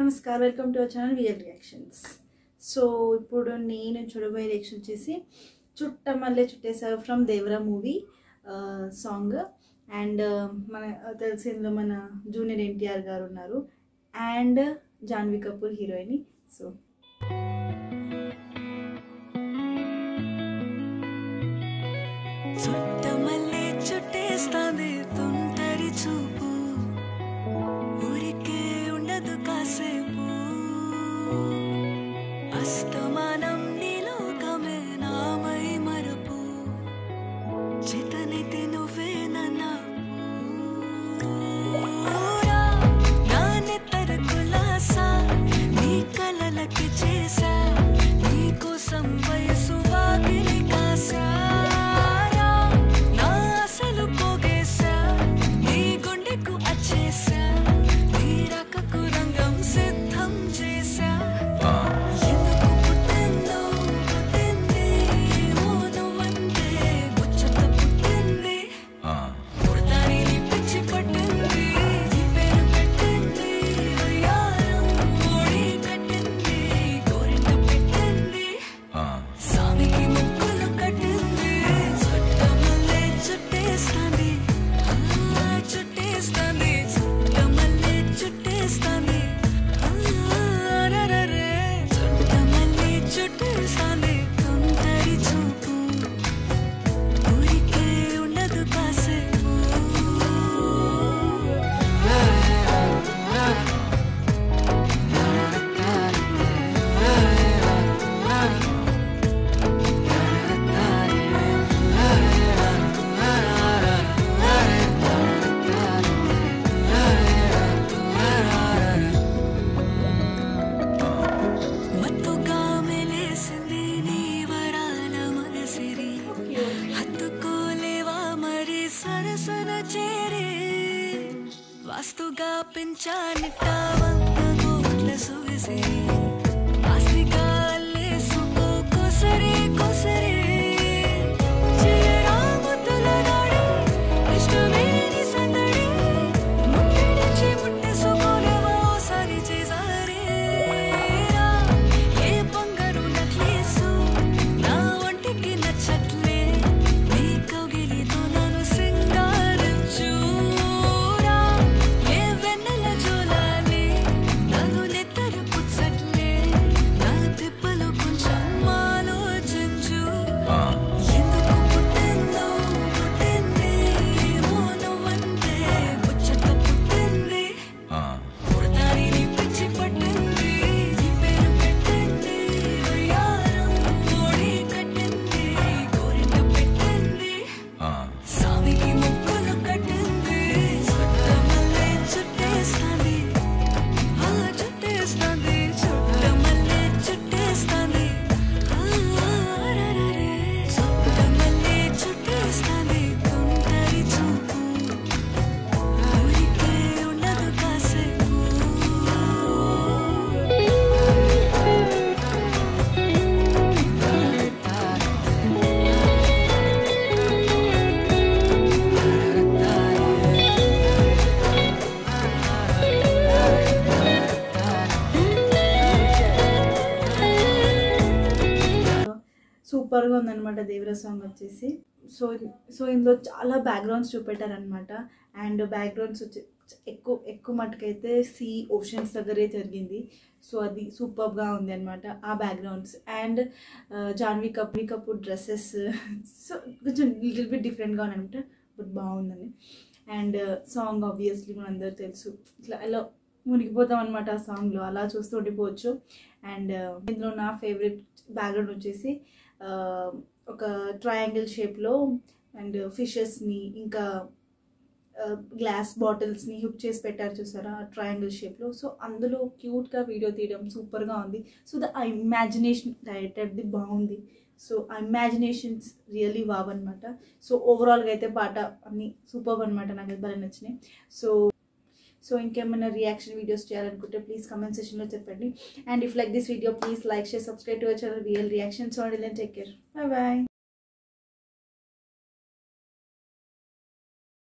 నమస్కారం, welcome to our channel real reactions. So ఇప్పుడు నేను చూడబోయే రియాక్షన్ వచ్చేసి చుట్టమల్లె చుట్టేసావు from Devara movie song. And మన తెలిసిందో మన జూనియర్ ఎన్టీఆర్ గారు ఉన్నారు and Janhvi Kapoor heroine. So చుట్టమల్లె చుట్టేస్తాంది తుంటరి చూపు, ఊరికే ఉండదు కాసేపు, అస్తమానం నీలోకమే నామై మరపు, చేతనైతే నువ్వే నన్నా నానెత్తర కులాసా నీ కలలకి చేసా, నీ కోసం వయసు వాకిలి కాసా, వాస్తుగా పెంచానిట్టావంత కోట్ల సొగసే, ఆస్తిగా అల్లేసుకో కొసరే కొసరే, చేయరాముతుల నాడి ఇష్టమేని సందడి, ముట్టడిచి ముట్టేసుకోలేవా ఓసారి చేసారే, ఏ బంగారు నక్లేసు నా ఒంటికి నచ్చట్లే, నీ కౌగిలితో నన్ను సింగారించు, సూపర్గా ఉందన్నమాట దేవరా సాంగ్ వచ్చేసి. సో ఇందులో చాలా బ్యాక్గ్రౌండ్స్ చూపెట్టారనమాట. అండ్ బ్యాక్గ్రౌండ్స్ వచ్చి ఎక్కువ మటుకైతే సీ ఓషన్స్ దగ్గరే జరిగింది. సో అది సూపర్గా ఉంది అనమాట ఆ backgrounds. And Janhvi Kapoor dresses so కొంచెం లిటిల్ బిట్ డిఫరెంట్గా ఉన్నాయన్నమాట, బట్ బాగుందని. అండ్ సాంగ్ ఆబ్వియస్లీ మనందరూ తెలుసు, ఇట్లా ఎలా మునిగిపోతాం అనమాట ఆ సాంగ్లో, అలా చూస్తూ ఉండిపోవచ్చు. అండ్ ఇందులో నా ఫేవరెట్ బ్యాక్గ్రౌండ్ వచ్చేసి ఒక ట్రయాంగిల్ షేప్లో అండ్ ఫిషెస్ని ఇంకా గ్లాస్ బాటిల్స్ని హుక్ చేసి పెట్టారు చూసారా ట్రయాంగిల్ షేప్లో. సో అందులో క్యూట్గా వీడియో తీయడం సూపర్గా ఉంది. సో ఆ ఇమాజినేషన్ డైరెక్టర్ది బాగుంది. సో ఆ ఇమాజినేషన్స్ రియల్లీ వావ్ అనమాట. సో ఓవరాల్గా అయితే పాట అన్నీ సూపర్ అనమాట, నాకు బాగా నచ్చినాయి. సో ఇంకేమైనా రియాక్షన్ వీడియోస్ చేయాలనుకుంటే ప్లీజ్ కమెంట్ సెక్షన్లో చెప్పండి. And if like this video please like, share, subscribe to our channel real reaction. So and then take care, bye bye.